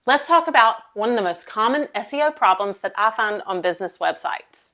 Let's talk about one of the most common SEO problems that I find on business websites.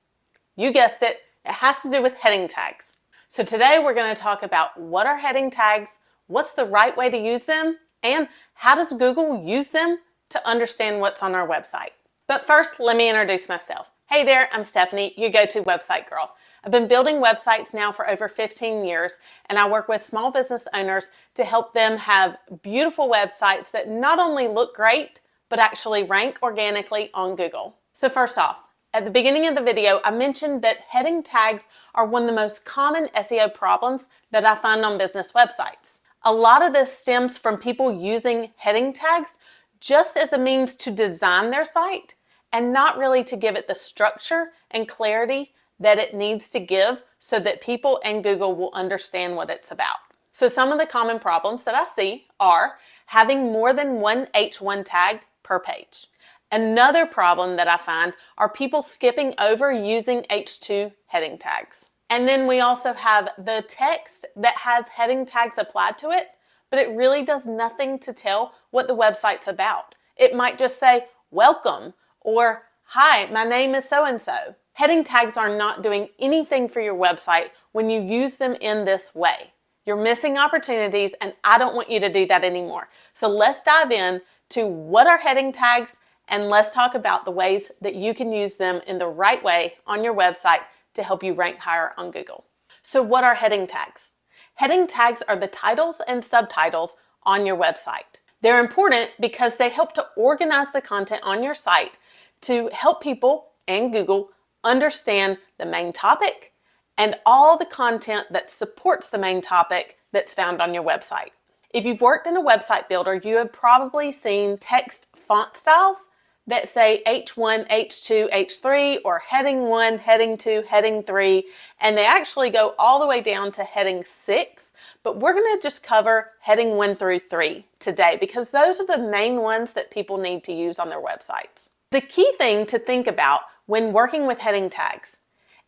You guessed it, it has to do with heading tags. So today we're going to talk about what are heading tags, what's the right way to use them, and how does Google use them to understand what's on our website. But first, let me introduce myself. Hey there, I'm Stephanie, your go-to website girl. I've been building websites now for over 15 years, and I work with small business owners to help them have beautiful websites that not only look great, but actually rank organically on Google. So first off, at the beginning of the video, I mentioned that heading tags are one of the most common SEO problems that I find on business websites. A lot of this stems from people using heading tags just as a means to design their site and not really to give it the structure and clarity that it needs to give so that people and Google will understand what it's about. So some of the common problems that I see are having more than one H1 tag per page. Another problem that I find are people skipping over using H2 heading tags. And then we also have the text that has heading tags applied to it, but it really does nothing to tell what the website's about. It might just say, welcome, or hi, my name is so-and-so. Heading tags are not doing anything for your website when you use them in this way. You're missing opportunities, and I don't want you to do that anymore. So let's dive in to what are heading tags, and let's talk about the ways that you can use them in the right way on your website to help you rank higher on Google. So what are heading tags? Heading tags are the titles and subtitles on your website. They're important because they help to organize the content on your site to help people and Google understand the main topic and all the content that supports the main topic that's found on your website. If you've worked in a website builder, you have probably seen text font styles that say H1, H2, H3, or heading 1, heading 2, heading 3, and they actually go all the way down to heading 6, but we're going to just cover heading 1 through 3 today because those are the main ones that people need to use on their websites. The key thing to think about when working with heading tags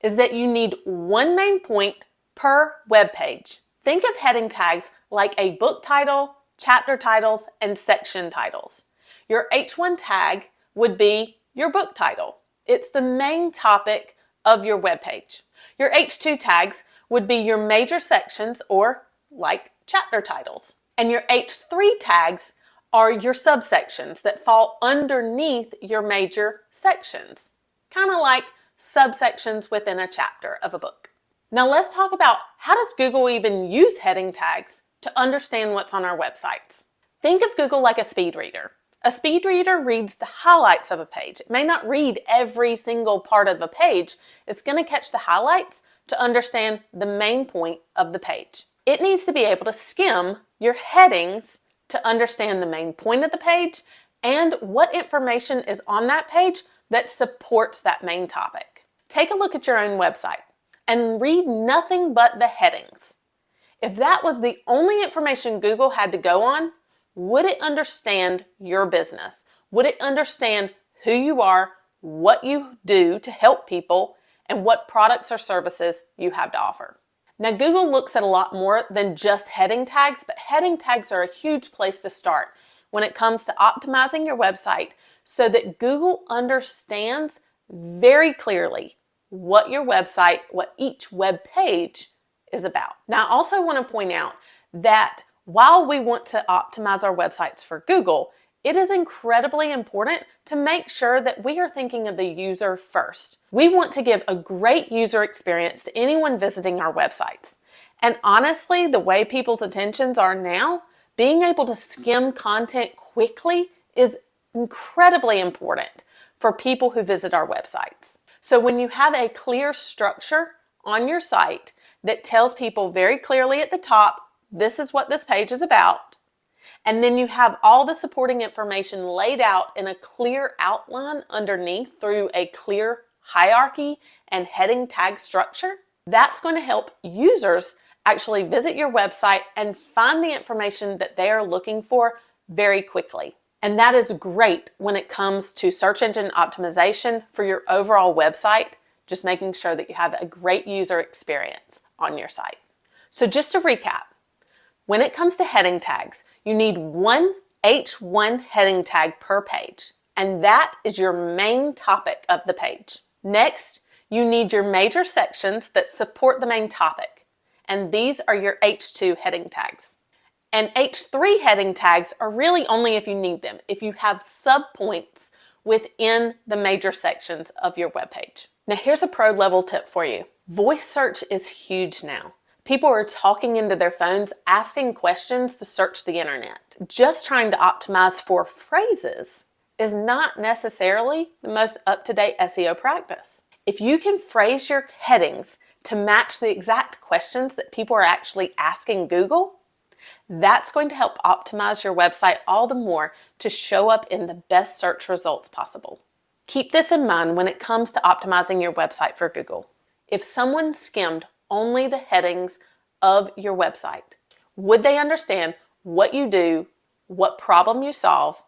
is that you need one main point per web page. Think of heading tags like a book title, chapter titles, and section titles. Your H1 tag would be your book title. It's the main topic of your web page. Your H2 tags would be your major sections or like chapter titles. And your H3 tags are your subsections that fall underneath your major sections, kind of like subsections within a chapter of a book. Now let's talk about how does Google even use heading tags to understand what's on our websites. Think of Google like a speed reader. A speed reader reads the highlights of a page. It may not read every single part of the page. It's going to catch the highlights to understand the main point of the page. It needs to be able to skim your headings to understand the main point of the page and what information is on that page that supports that main topic. Take a look at your own website and read nothing but the headings. If that was the only information Google had to go on, would it understand your business? Would it understand who you are, what you do to help people, and what products or services you have to offer? Now, Google looks at a lot more than just heading tags, but heading tags are a huge place to start when it comes to optimizing your website so that Google understands very clearly what your website, what each web page is about. Now, I also want to point out that while we want to optimize our websites for Google, it is incredibly important to make sure that we are thinking of the user first. We want to give a great user experience to anyone visiting our websites. And honestly, the way people's attentions are now, being able to skim content quickly is incredibly important for people who visit our websites. So when you have a clear structure on your site that tells people very clearly at the top, this is what this page is about, and then you have all the supporting information laid out in a clear outline underneath through a clear hierarchy and heading tag structure, that's going to help users actually visit your website and find the information that they are looking for very quickly. And that is great when it comes to search engine optimization for your overall website, just making sure that you have a great user experience on your site. So just to recap, when it comes to heading tags, you need one H1 heading tag per page, and that is your main topic of the page. Next, you need your major sections that support the main topic, and these are your H2 heading tags. And H3 heading tags are really only if you need them, if you have subpoints within the major sections of your webpage. Now here's a pro level tip for you. Voice search is huge now. People are talking into their phones, asking questions to search the internet. Just trying to optimize for phrases is not necessarily the most up-to-date SEO practice. If you can phrase your headings to match the exact questions that people are actually asking Google, that's going to help optimize your website all the more to show up in the best search results possible. Keep this in mind when it comes to optimizing your website for Google. If someone skimmed only the headings of your website, would they understand what you do, what problem you solve,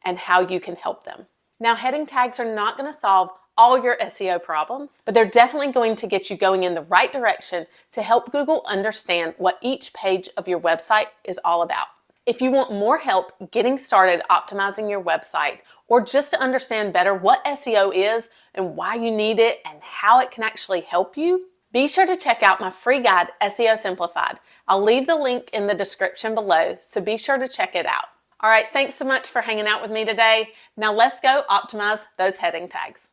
and how you can help them? Now, heading tags are not going to solve all your SEO problems, but they're definitely going to get you going in the right direction to help Google understand what each page of your website is all about. If you want more help getting started optimizing your website, or just to understand better what SEO is and why you need it and how it can actually help you, be sure to check out my free guide, SEO Simplified. I'll leave the link in the description below, so be sure to check it out. All right, thanks so much for hanging out with me today. Now let's go optimize those heading tags.